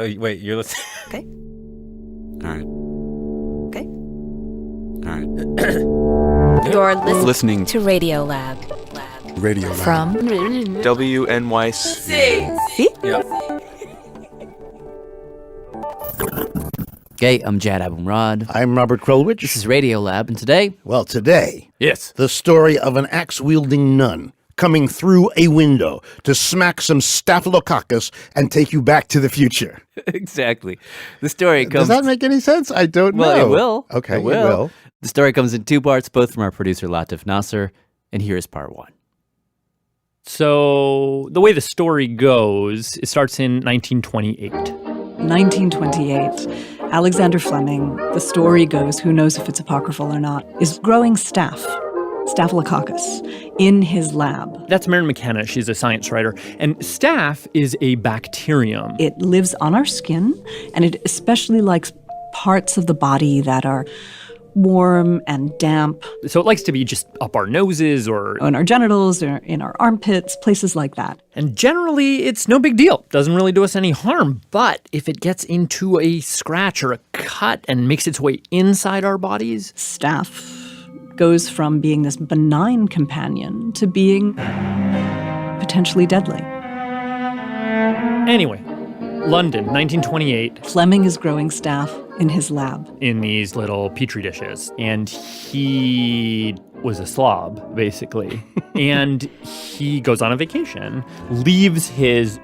Oh, wait, you're listening? Okay. All right. Okay. All right. You're Listening to RadioLab. RadioLab. From WNYC. See? Yep. Hey, I'm Jad Abumrad. I'm Robert Krulwich. This is RadioLab, and today... Well, today, Yes. the story of an axe-wielding nun coming through a window to smack some staphylococcus and take you back to the future. Exactly. The story comes... Does that make any sense? I don't know. Well, it will. Okay, it will. The story comes in two parts, both from our producer, Latif Nasser, and here is part one. So the way the story goes, it starts in 1928. 1928, Alexander Fleming, the story goes, who knows if it's apocryphal or not, is growing Staphylococcus, in his lab. That's Mary McKenna. She's a science writer. And Staph is a bacterium. It lives on our skin, and it especially likes parts of the body that are warm and damp. So it likes to be just up our noses or In our genitals, or in our armpits, places like that. And generally, it's no big deal. Doesn't really do us any harm. But if it gets into a scratch or a cut and makes its way inside our bodies... Staph goes from being this benign companion to being potentially deadly. Anyway, London, 1928. Fleming is growing Staph in his lab. In these little Petri dishes. And he was a slob, basically. And he goes on a vacation, leaves his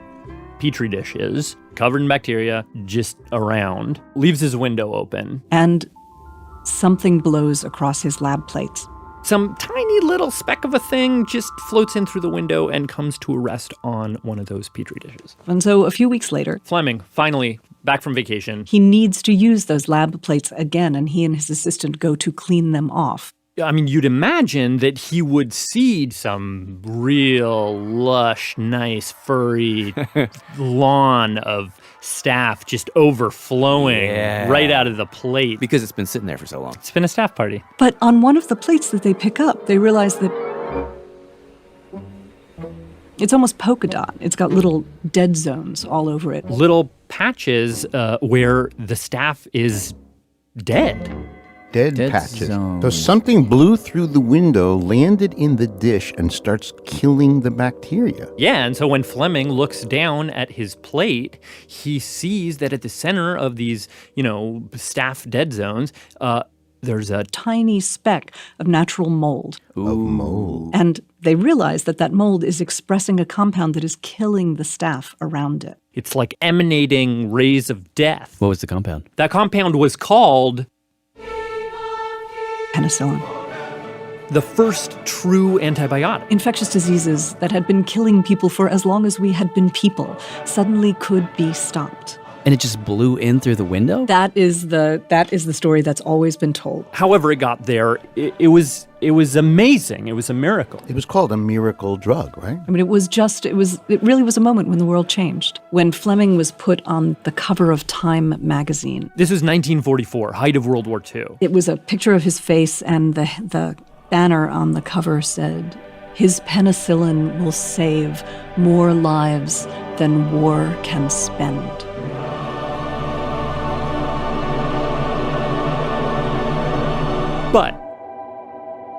Petri dishes, covered in bacteria, just around, leaves his window open. And something blows across his lab plates. Some tiny little speck of a thing just floats in through the window and comes to rest on one of those Petri dishes. And so a few weeks later, Fleming, finally back from vacation. he needs to use those lab plates again, and he and his assistant go to clean them off. I mean, you'd imagine that he would see some real lush, nice, furry lawn of Staph just overflowing right out of the plate. Because it's been sitting there for so long. It's been a Staph party. But on one of the plates that they pick up, they realize that it's almost polka dot. It's got little dead zones all over it. Little patches where the Staph is dead. Dead Dead patches. zone. So something blew through the window, landed in the dish, and starts killing the bacteria. Yeah, and so when Fleming looks down at his plate, he sees that at the center of these, Staph dead zones, there's a Tiny speck of natural mold. Of mold. And they realize that that mold is expressing a compound that is killing the Staph around it. It's like emanating rays of death. What was the compound? That compound was called Penicillin. the first true antibiotic. Infectious diseases that had been killing people for as long as we had been people suddenly could be stopped. And it just blew in through the window? That is the story that's always been told. However it got there, it was amazing. It was a miracle. It was called a miracle drug, right? I mean, it really was a moment when the world changed. When Fleming was put on the cover of Time magazine. This was 1944, height of World War II. It was a picture of his face, and the banner on the cover said, "His penicillin will save more lives than war can spend." But,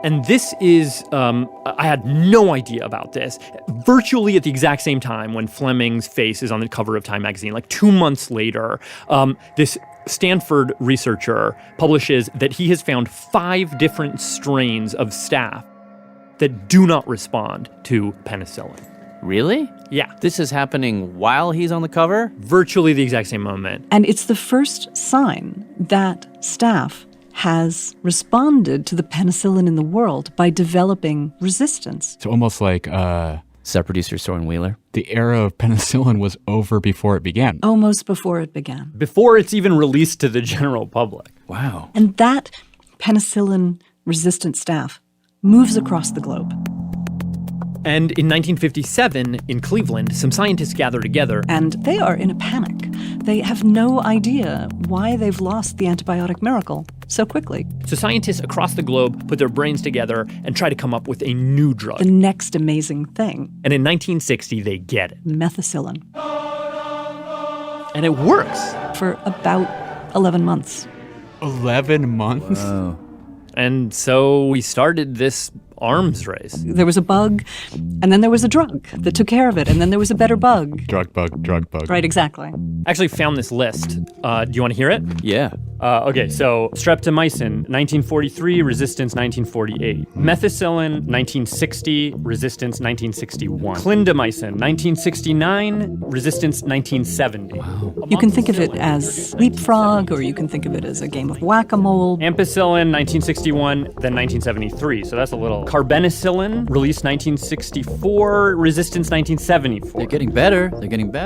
and this is, I had no idea about this, virtually at the exact same time when Fleming's face is on the cover of Time magazine, like 2 months later, this Stanford researcher publishes that he has found 5 different strains of Staph that do not respond to penicillin. Really? Yeah. This is happening while he's on the cover? Virtually the exact same moment. And it's the first sign that Staph has responded to the penicillin in the world by developing resistance. It's almost like Set producer Soren Wheeler. the era of penicillin was over before it began. Almost before it began. Before it's even released to the general public. Wow. And that penicillin-resistant Staph moves across the globe. And in 1957, in Cleveland, some scientists gather together. And they are in a panic. They have no idea why they've lost the antibiotic miracle so quickly. So scientists across the globe put their brains together and try to come up with a new drug. The next amazing thing, And in 1960, they get it. methicillin. and it works. For about 11 months. 11 months? And so we started this arms race. There was a bug, and then there was a drug that took care of it, and then there was a better bug. Drug bug. Right, exactly. I actually found this list. Do you want to hear it? Yeah. Okay, so streptomycin, 1943, resistance 1948. Methicillin, 1960, resistance 1961. Clindamycin, 1969, resistance 1970. Wow. You can think of it as leapfrog, or you can think of it as a game of whack-a-mole. Ampicillin, 1961, then 1973. So that's a little. Carbenicillin, released 1964, resistance 1974. They're getting better.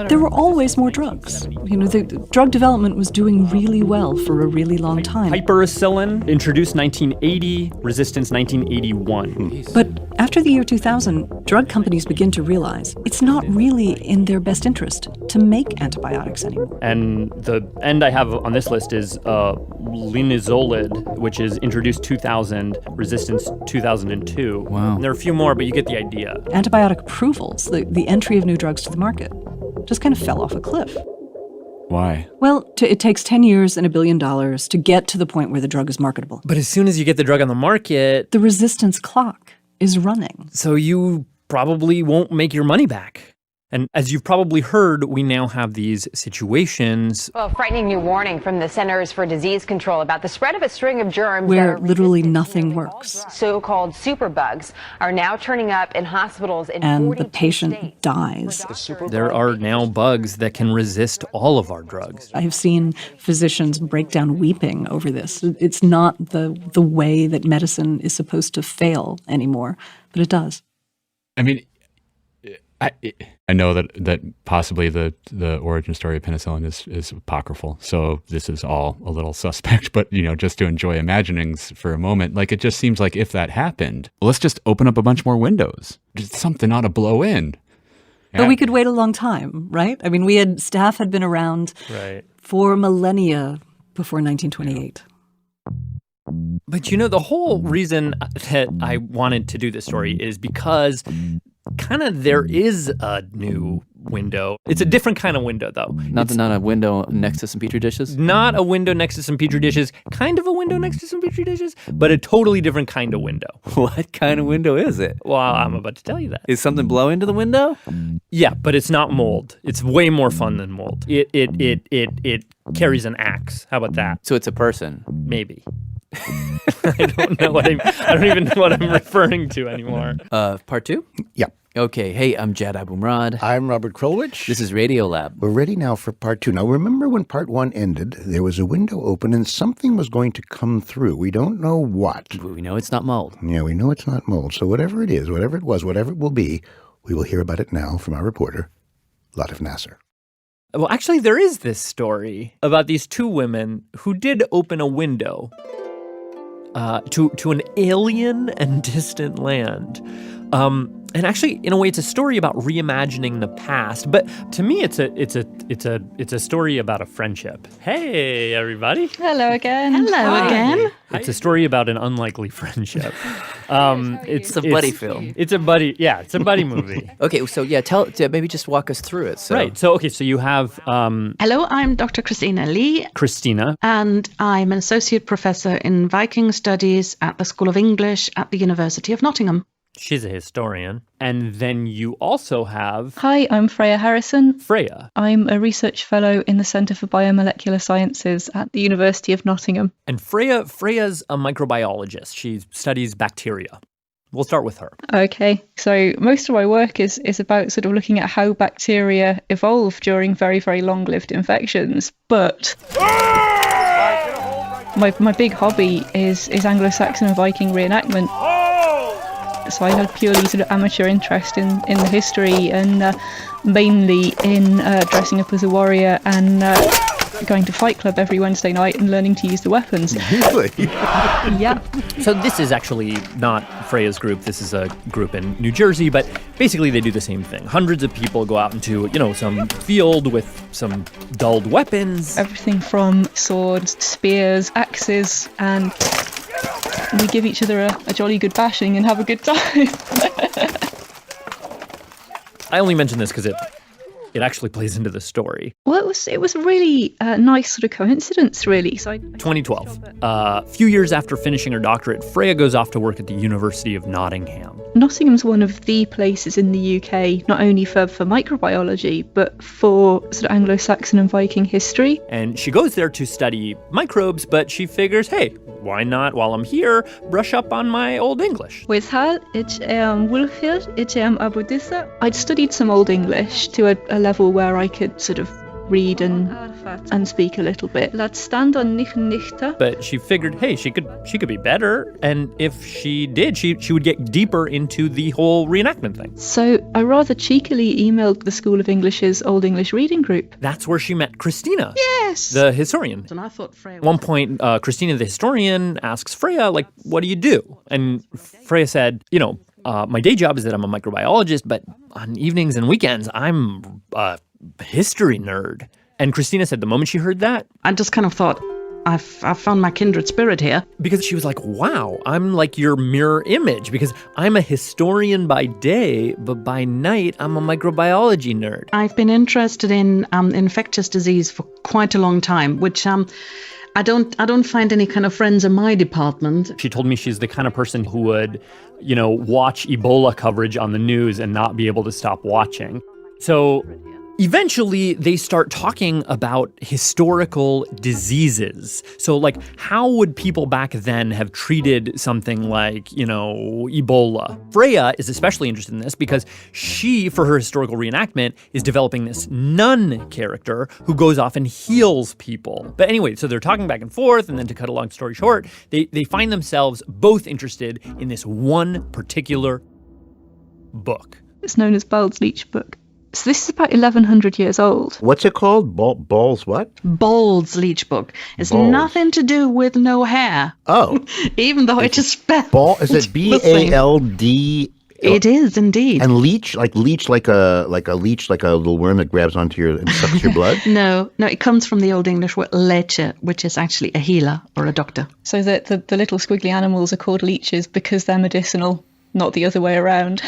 There were always more drugs. The drug development was doing really well for a really long time. Hypericillin, introduced 1980, resistance 1981. But after the year 2000, drug companies begin to realize it's not really in their best interest to make antibiotics anymore. And the end I have on this list is linezolid, which is introduced 2000, resistance 2002. Wow. And there are a few more, but you get the idea. Antibiotic approvals, the entry of new drugs to the market, just kind of fell off a cliff. Why? Well, it takes 10 years and $1 billion to get to the point where the drug is marketable. But as soon as you get the drug on the market, The resistance clock is running. so you probably won't make your money back. And as you've probably heard, we now have these situations Well, a frightening new warning from the Centers for Disease Control about the spread of a string of germs Where that are literally resistant to nothing nearly works. all drugs. So-called superbugs are now turning up in hospitals in And 42 the patient states. dies. there are now bugs that can resist all of our drugs. I have seen physicians break down weeping over this. It's not the way that medicine is supposed to fail anymore, but it does. I mean, I know that possibly the origin story of penicillin is apocryphal, so this is all a little suspect, but, just to enjoy imaginings for a moment, like, it just seems like if that happened, let's just open up a bunch more windows. Just something ought to blow in. But we could wait a long time, right? I mean, Staph had been around Right. for millennia before 1928. But the whole reason that I wanted to do this story is because kind of there is a new window. It's a different kind of window, though. Not a window next to some petri dishes. Not a window next to some petri dishes, kind of a window next to some petri dishes, but a totally different kind of window. What kind of window is it? Well, I'm about to tell you that. Is something blow into the window? Yeah, but it's not mold. It's way more fun than mold. It carries an axe. How about that? So it's a person. Maybe. I don't know I don't even know what I'm referring to anymore. Part 2? Yeah. Okay. Hey, I'm Jad Abumrad. I'm Robert Krulwich. This is RadioLab. We're ready now for part 2. Now, remember when part 1 ended, there was a window open and something was going to come through. We don't know what. We know it's not mold. Yeah, we know it's not mold. So whatever it is, whatever it was, whatever it will be, we will hear about it now from our reporter, Latif Nasser. Well, actually, there is this story about these two women who did open a window to an alien and distant land. And actually, in a way, it's a story about reimagining the past. But to me, it's a story about a friendship. Hey, everybody! Hello again. Hello again. It's a story about an unlikely friendship. It's a buddy film. It's a buddy. Yeah, it's a buddy movie. Okay, so maybe just walk us through it. So. Right. So you have Hello, I'm Dr. Christina Lee, Christina, and I'm an associate professor in Viking Studies at the School of English at the University of Nottingham. She's a historian. And then you also have Hi, I'm Freya Harrison. Freya. I'm a research fellow in the Centre for Biomolecular Sciences at the University of Nottingham. And Freya's a microbiologist. She studies bacteria. We'll start with her. Okay, so most of my work is about sort of looking at how bacteria evolve during very, very long-lived infections. But my big hobby is Anglo-Saxon and Viking reenactment. So I had purely sort of amateur interest in the history and mainly in dressing up as a warrior and going to Fight Club every Wednesday night and learning to use the weapons. Really? Yeah. So this is actually not Freya's group. This is a group in New Jersey, but basically they do the same thing. Hundreds of people go out into, some field with some dulled weapons. Everything from swords, spears, axes, and we give each other a jolly good bashing and have a good time. I only mention this because it it actually plays into the story. Well, it was a really nice sort of coincidence, really. So 2012. A few years after finishing her doctorate, Freya goes off to work at the University of Nottingham. Nottingham's one of the places in the UK, not only for microbiology, but for sort of Anglo-Saxon and Viking history. And she goes there to study microbes, but she figures, hey, why not, while I'm here, brush up on my Old English? I'd studied some Old English to a level where I could sort of read and speak a little bit. But she figured, hey, she could be better, and if she did, she would get deeper into the whole reenactment thing. So I rather cheekily emailed the School of English's Old English reading group. That's where she met Christina. Yes! The historian. And I thought Freya At one point, Christina, the historian, asks Freya, like, what do you do? And Freya said, my day job is that I'm a microbiologist, but on evenings and weekends, I'm a history nerd. And Christina said the moment she heard that, I just kind of thought, I've found my kindred spirit here. Because she was like, wow, I'm like your mirror image, because I'm a historian by day, but by night, I'm a microbiology nerd. I've been interested in infectious disease for quite a long time, which I don't find any kind of friends in my department. She told me she's the kind of person who would, watch Ebola coverage on the news and not be able to stop watching. So eventually, they start talking about historical diseases. So, like, how would people back then have treated something like, Ebola? Freya is especially interested in this because she, for her historical reenactment, is developing this nun character who goes off and heals people. But anyway, so they're talking back and forth, and then to cut a long story short, they find themselves both interested in this one particular book. It's known as Bald's Leech Book. So this is about 1,100 years old. What's it called? Balls what? Bald's Leech Book. It's Balls. Nothing to do with no hair. Oh. Even though it is spelled. Is it B-A-L-D? It is indeed. And leech like a leech, like a little worm that grabs onto your and sucks your blood? No, it comes from the Old English word leche, which is actually a healer or a doctor. So the little squiggly animals are called leeches because they're medicinal, not the other way around.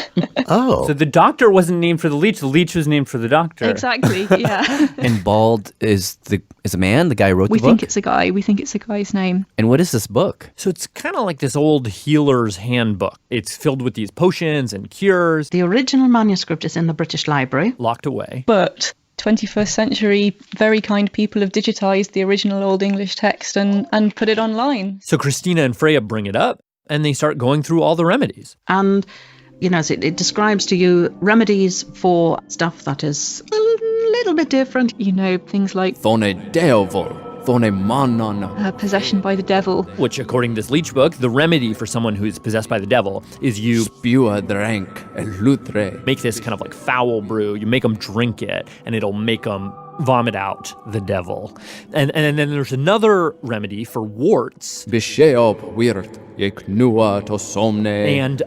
Oh. So the doctor wasn't named for the leech was named for the doctor. Exactly, yeah. And Bald is a man, the guy who wrote We the book? think it's a guy. We think it's a guy's name. And what is this book? So it's kind of like this old healer's handbook. It's filled with these potions and cures. The original manuscript is in the British Library. Locked away. But 21st century, very kind people have digitized the original Old English text and put it online. So Christina and Freya bring it up, and they start going through all the remedies. And, it describes to you remedies for stuff that is a little bit different. Things like possession by the devil. Which, according to this leech book, the remedy for someone who's possessed by the devil is you make this kind of like foul brew. You make them drink it, and it'll make them vomit out the devil. And then there's another remedy for warts. And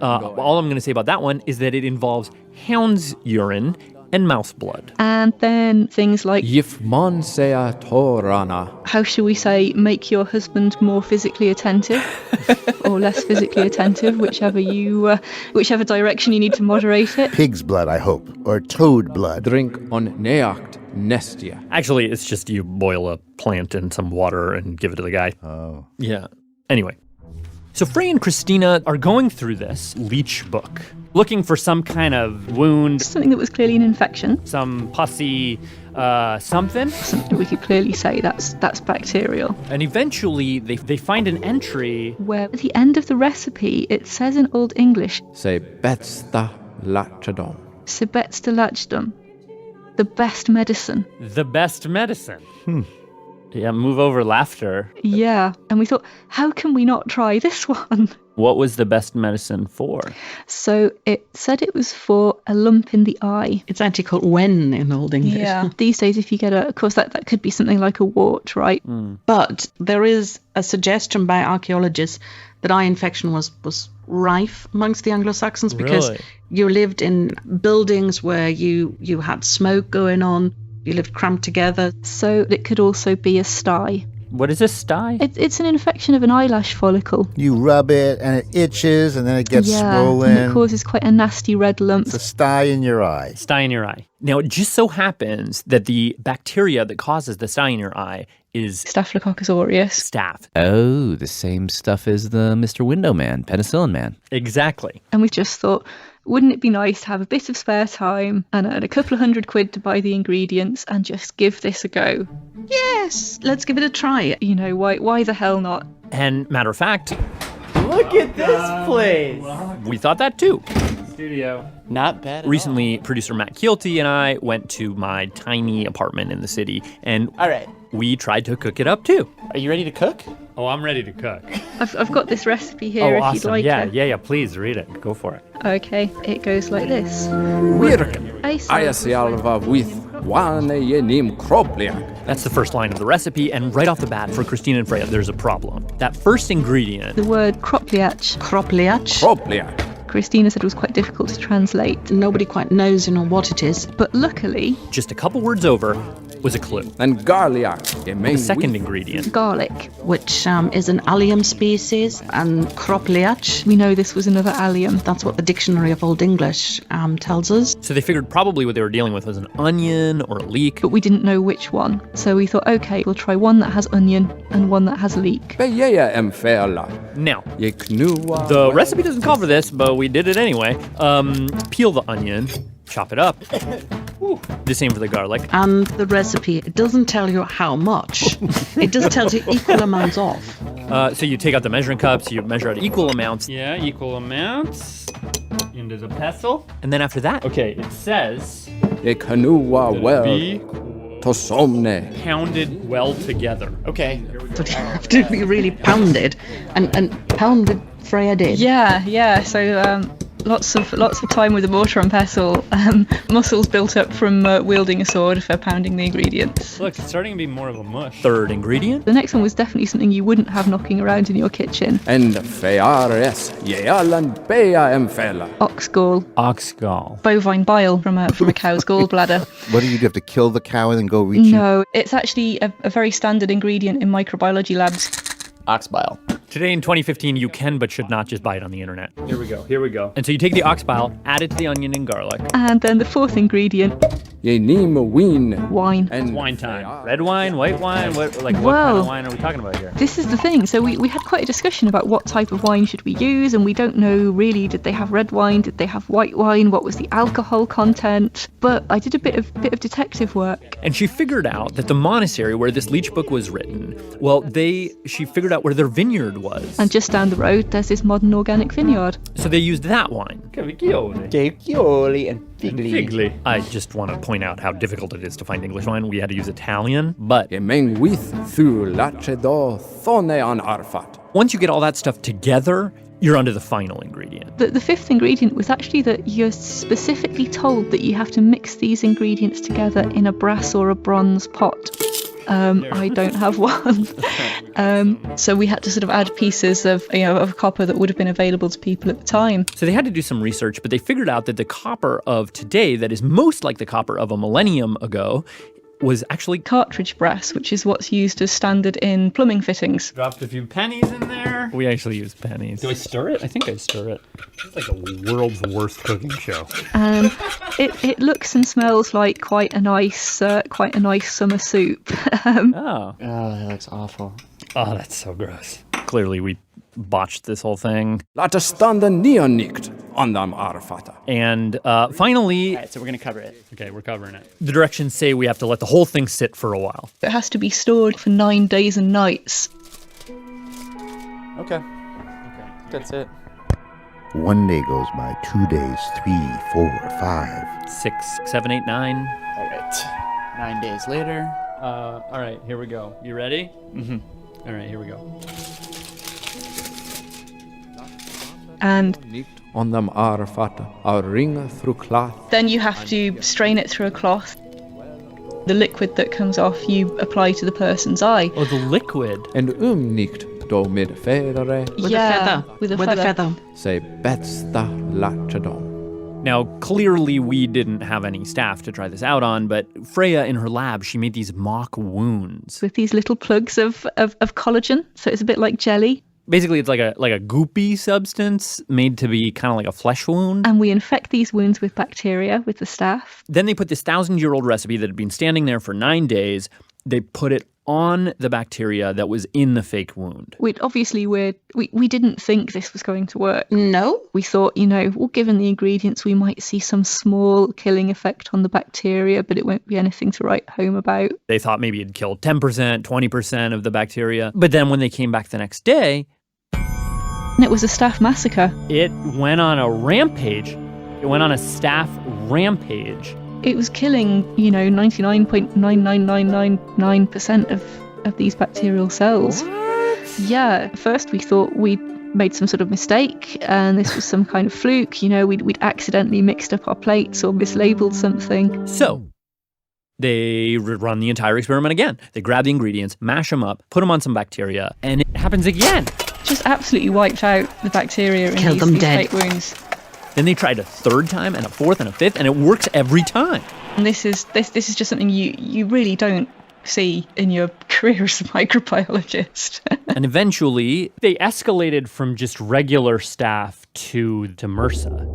all I'm going to say about that one is that it involves hound's urine and mouse blood. And then things like, how shall we say, make your husband more physically attentive or less physically attentive, whichever direction you need to moderate it. Pig's blood, I hope, or toad blood. Drink on neacht nestia. Actually, it's just you boil a plant in some water and give it to the guy. Oh. Yeah. Anyway. So Freya and Christina are going through this leech book, looking for some kind of wound. Something that was clearly an infection. Some pussy something. Something we could clearly say that's bacterial. And eventually they find an entry where at the end of the recipe it says in Old English, Sebetsta lachadom. Sebetsta lachdom. The best medicine. The best medicine. Yeah, move over laughter. Yeah, and we thought, how can we not try this one? What was the best medicine for? So it said it was for a lump in the eye. It's actually called wen in Old English. Yeah. These days, if you get of course, that could be something like a wart, right? But there is a suggestion by archaeologists that eye infection was rife amongst the Anglo-Saxons because you lived in buildings where you had smoke going on. You lived cramped together. So it could also be a sty. What is a sty? It's an infection of an eyelash follicle. You rub it and it itches and then it gets swollen. And it causes quite a nasty red lump. It's a sty in your eye. Sty in your eye. Now, it just so happens that the bacteria that causes the sty in your eye is Staphylococcus aureus. staph. Oh, the same stuff as the Mr. Window Man, penicillin man. Exactly. And we just thought, wouldn't it be nice to have a bit of spare time and a couple of £100 to buy the ingredients and just give this a go? Yes, let's give it a try. You know, why the hell not? And matter of fact, Look at this place. we thought that too. Studio. Not bad at Recently, producer Matt Keelty and I went to my tiny apartment in the city, and all right. we tried to cook it up too. Are you ready to cook? Oh, I'm ready to cook. I've got this recipe here if awesome. you'd like it. Yeah, please read it. Go for it. Okay, it goes like this. That's the first line of the recipe, and right off the bat, for Christina and Freya, there's a problem. That first ingredient, The word kropliach. Kropliach. Christina said it was quite difficult to translate. Nobody quite knows, what it is. But luckily, just a couple words over, was a clue. And garlic. The second ingredient, garlic. Which is an allium species, and kropliach. We know this was another allium. That's what the Dictionary of Old English tells us. So they figured probably what they were dealing with was an onion or a leek. But we didn't know which one. So we thought, okay, we'll try one that has onion and one that has leek. Now, the recipe doesn't call for this, but we did it anyway. Peel the onion, chop it up. The same for the garlic. And the recipe, it doesn't tell you how much. It just tells you equal amounts of. So you take out the measuring cups, you measure out equal amounts. Yeah, equal amounts. Into the pestle. And then after that, Okay, it says Be pounded well together. Okay. So you have to be really pounded. And pounded Freya did. Yeah. So lots of time with a mortar and pestle. Muscles built up from wielding a sword for pounding the ingredients. Look, it's starting to be more of a mush. third ingredient, The next one was definitely something you wouldn't have knocking around in your kitchen. Ox gall. ox gall. Bovine bile from a cow's gallbladder. What do you have to kill the cow and then go reach it? No, it's actually a very standard ingredient in microbiology labs. Ox bile. Today in 2015, you can but should not just buy it on the internet. Here we go. And so you take the ox bile, add it to the onion and garlic. And then the fourth ingredient, wine. It's wine time. Red wine, white wine, what kind Whoa. of wine are we talking about here? This is the thing. So we had quite a discussion about what type of wine should we use, and we don't know really, did they have red wine, did they have white wine, what was the alcohol content? But I did a bit of detective work. And she figured out that the monastery where this leech book was written, well, she figured out where their vineyard was. And just down the road, there's this modern organic vineyard. So they used that wine. Cavicchioli and figli. I just want to point out how difficult it is to find English wine. We had to use Italian, but once you get all that stuff together, you're onto the final ingredient. The fifth ingredient was actually that you're specifically told that you have to mix these ingredients together in a brass or a bronze pot. I don't have one. So we had to sort of add pieces of copper that would have been available to people at the time. So they had to do some research, but they figured out that the copper of today that is most like the copper of a millennium ago was actually cartridge brass, which is what's used as standard in plumbing fittings. Dropped a few pennies in there. We actually use pennies. Do I stir it? I think I stir it. It's like a world's worst cooking show. It looks and smells like quite a nice summer soup. Oh, that looks awful. Oh, that's so gross. Clearly, we botched this whole thing. And finally... All right, so we're going to cover it. Okay, we're covering it. The directions say we have to let the whole thing sit for a while. It has to be stored for 9 days and nights. Okay, that's it. 1 day goes by, 2 days, 3, 4, 5. 6, 7, 8, 9. All right, 9 days later. All right, here we go. You ready? Mm-hmm. All right, here we go. And then you have to strain it through a cloth. The liquid that comes off, you apply to the person's eye. Oh, the liquid. And With a feather. Say betsta latchadom. Now, clearly we didn't have any staff to try this out on, but Freya in her lab, she made these mock wounds. With these little plugs of collagen, so it's a bit like jelly. Basically, it's like a goopy substance made to be kind of like a flesh wound. And we infect these wounds with bacteria, with the staph. Then they put this 1,000-year-old recipe that had been standing there for 9 days. They put it on the bacteria that was in the fake wound. We didn't think this was going to work. No. We thought, well, given the ingredients, we might see some small killing effect on the bacteria, but it won't be anything to write home about. They thought maybe it'd kill 10%, 20% of the bacteria. But then when they came back the next day... it was a staph massacre. It went on a rampage. It went on a staph rampage. It was killing, 99.99999% of these bacterial cells. What? Yeah. First we thought we'd made some sort of mistake and this was some kind of fluke. We'd accidentally mixed up our plates or mislabeled something. So they run the entire experiment again. They grab the ingredients, mash them up, put them on some bacteria, and it happens again. Just absolutely wiped out the bacteria in these fake wounds. Then they tried a third time and a fourth and a fifth, and it works every time. And this is just something you really don't see in your career as a microbiologist. And eventually, they escalated from just regular staph to MRSA,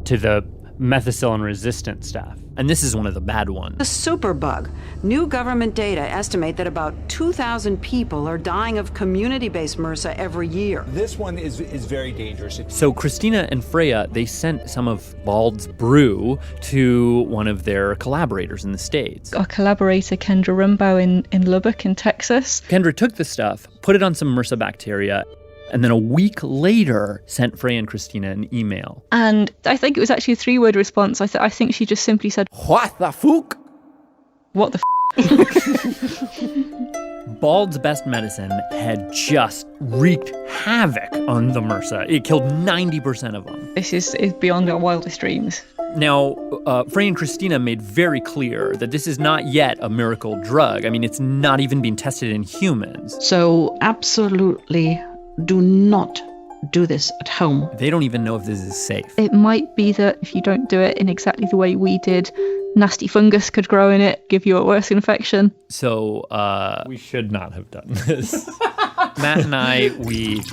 to the methicillin-resistant staph. And this is one of the bad ones. The superbug. New government data estimate that about 2,000 people are dying of community-based MRSA every year. This one is very dangerous. So Christina and Freya, they sent some of Bald's brew to one of their collaborators in the States. Our collaborator, Kendra Rumbau in Lubbock in Texas. Kendra took the stuff, put it on some MRSA bacteria, and then a week later sent Freya and Christina an email. And I think it was actually a 3-word response. I think she just simply said, "What the fuck? What the Bald's Best Medicine had just wreaked havoc on the MRSA. It killed 90% of them. This is beyond our wildest dreams. Now, Freya and Christina made very clear that this is not yet a miracle drug. I mean, it's not even being tested in humans. So absolutely do not do this at home. They don't even know if this is safe. It might be that if you don't do it in exactly the way we did, nasty fungus could grow in it, give you a worse infection. So, we should not have done this. Matt and I, we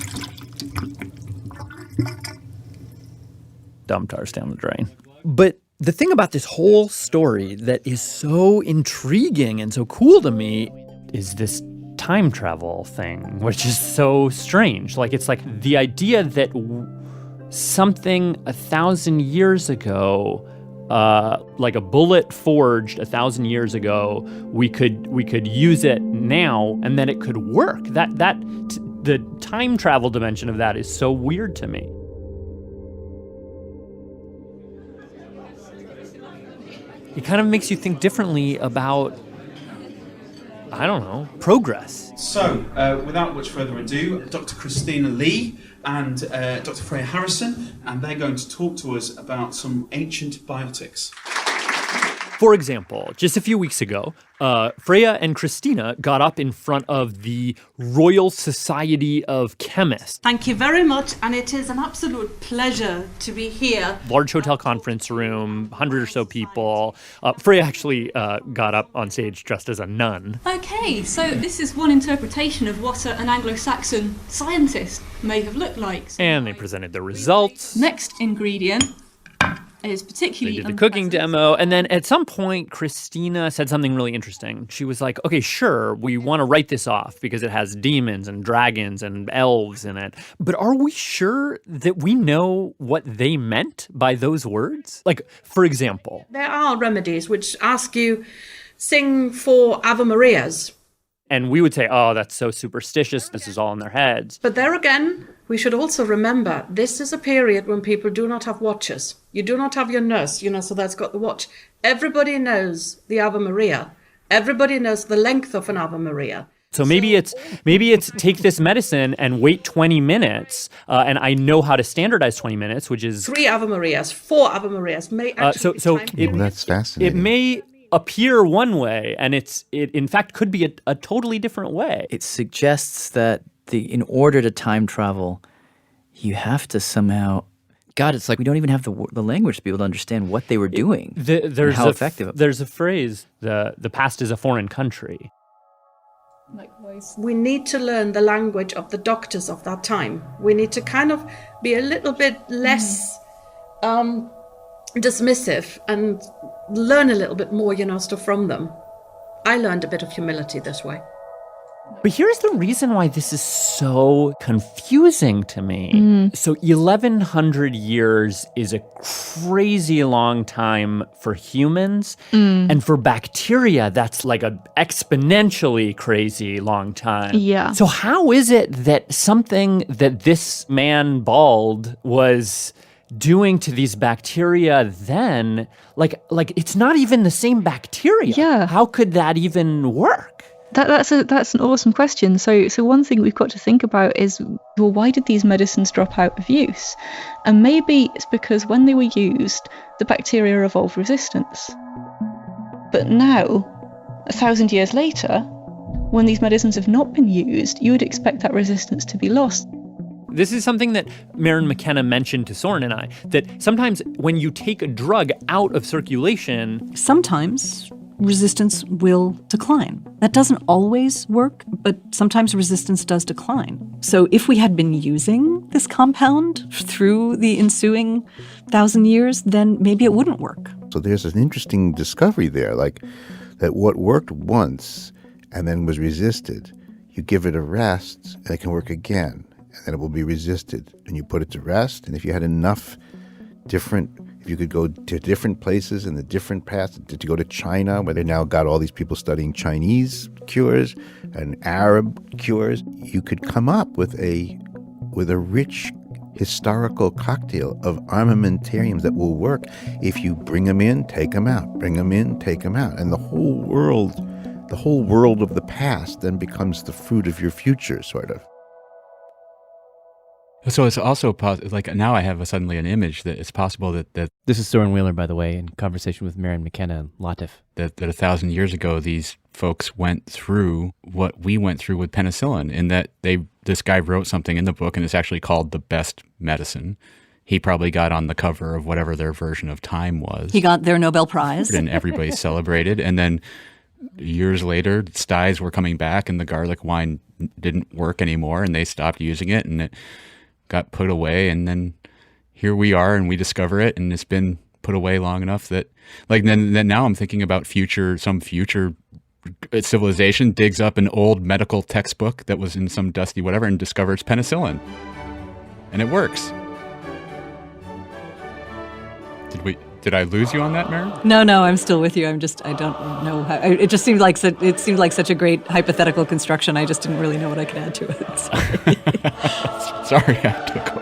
dumped ours down the drain. But the thing about this whole story that is so intriguing and so cool to me is this time travel thing, which is so strange. Like, it's like the idea that something 1,000 years ago, like a bullet forged 1,000 years ago, we could use it now and then it could work. The time travel dimension of that is so weird to me. It kind of makes you think differently about, I don't know, progress. So, without much further ado, Dr. Christina Lee and Dr. Freya Harrison, and they're going to talk to us about some ancient biotics. For example, just a few weeks ago, Freya and Christina got up in front of the Royal Society of Chemists. Thank you very much, and it is an absolute pleasure to be here. Large hotel conference room, 100 or so people. Freya actually got up on stage dressed as a nun. Okay, so this is one interpretation of what an Anglo-Saxon scientist may have looked like. And they presented the results. Next ingredient is particularly... They did the cooking demo, and then at some point, Christina said something really interesting. She was like, okay, sure, we want to write this off because it has demons and dragons and elves in it, but are we sure that we know what they meant by those words? Like, for example... There are remedies which ask you, sing 4 Ave Marias. And we would say, oh, that's so superstitious, this is all in their heads. But there again, we should also remember, this is a period when people do not have watches. You do not have your nurse, so that's got the watch. Everybody knows the Ave Maria. Everybody knows the length of an Ave Maria. So maybe it's take this medicine and wait 20 minutes, and I know how to standardize 20 minutes, which is... 3 Ave Marias, 4 Ave Marias may actually that's fascinating. It may appear one way, and it in fact could be a totally different way. It suggests that in order to time travel, you have to somehow... God, it's like we don't even have the language to be able to understand what they were doing and how effective. There's a phrase, the past is a foreign country. Likewise. We need to learn the language of the doctors of that time. We need to kind of be a little bit less dismissive and learn a little bit more, stuff from them. I learned a bit of humility this way. But here's the reason why this is so confusing to me. So 1,100 years is a crazy long time for humans. And for bacteria, that's like an exponentially crazy long time. Yeah. So how is it that something that this man bald was doing to these bacteria then, like it's not even the same bacteria? Yeah. How could that even work? That's an awesome question. So one thing we've got to think about is, well, why did these medicines drop out of use? And maybe it's because when they were used, the bacteria evolved resistance. But now, 1,000 years later, when these medicines have not been used, you would expect that resistance to be lost. This is something that Maren McKenna mentioned to Soren and I, that sometimes when you take a drug out of circulation, sometimes resistance will decline. That doesn't always work, but sometimes resistance does decline. So if we had been using this compound through the ensuing 1,000 years, then maybe it wouldn't work. So there's an interesting discovery there, like that what worked once and then was resisted, you give it a rest and it can work again, and then it will be resisted. And you put it to rest, and if you had enough if you could go to different places in the different paths, to go to China, where they now got all these people studying Chinese cures and Arab cures, you could come up with a rich historical cocktail of armamentariums that will work if you bring them in, take them out, bring them in, take them out. And the whole world of the past then becomes the fruit of your future, sort of. So it's also like now I have suddenly an image that it's possible that This is Soren Wheeler, by the way, in conversation with Maren McKenna and Latif. That 1,000 years ago, these folks went through what we went through with penicillin, in that this guy wrote something in the book, and it's actually called The Best Medicine. He probably got on the cover of whatever their version of Time was. He got their Nobel Prize. And everybody celebrated. And then years later, styes were coming back, and the garlic wine didn't work anymore, and they stopped using it, and it got put away, and then here we are, and we discover it, and it's been put away long enough that, like, then now I'm thinking about some future civilization digs up an old medical textbook that was in some dusty whatever and discovers penicillin, and it works. Did I lose you on that, Maren? No, I'm still with you. I don't know how. It just seemed like such a great hypothetical construction. I just didn't really know what I could add to it. Sorry. Sorry, I took over.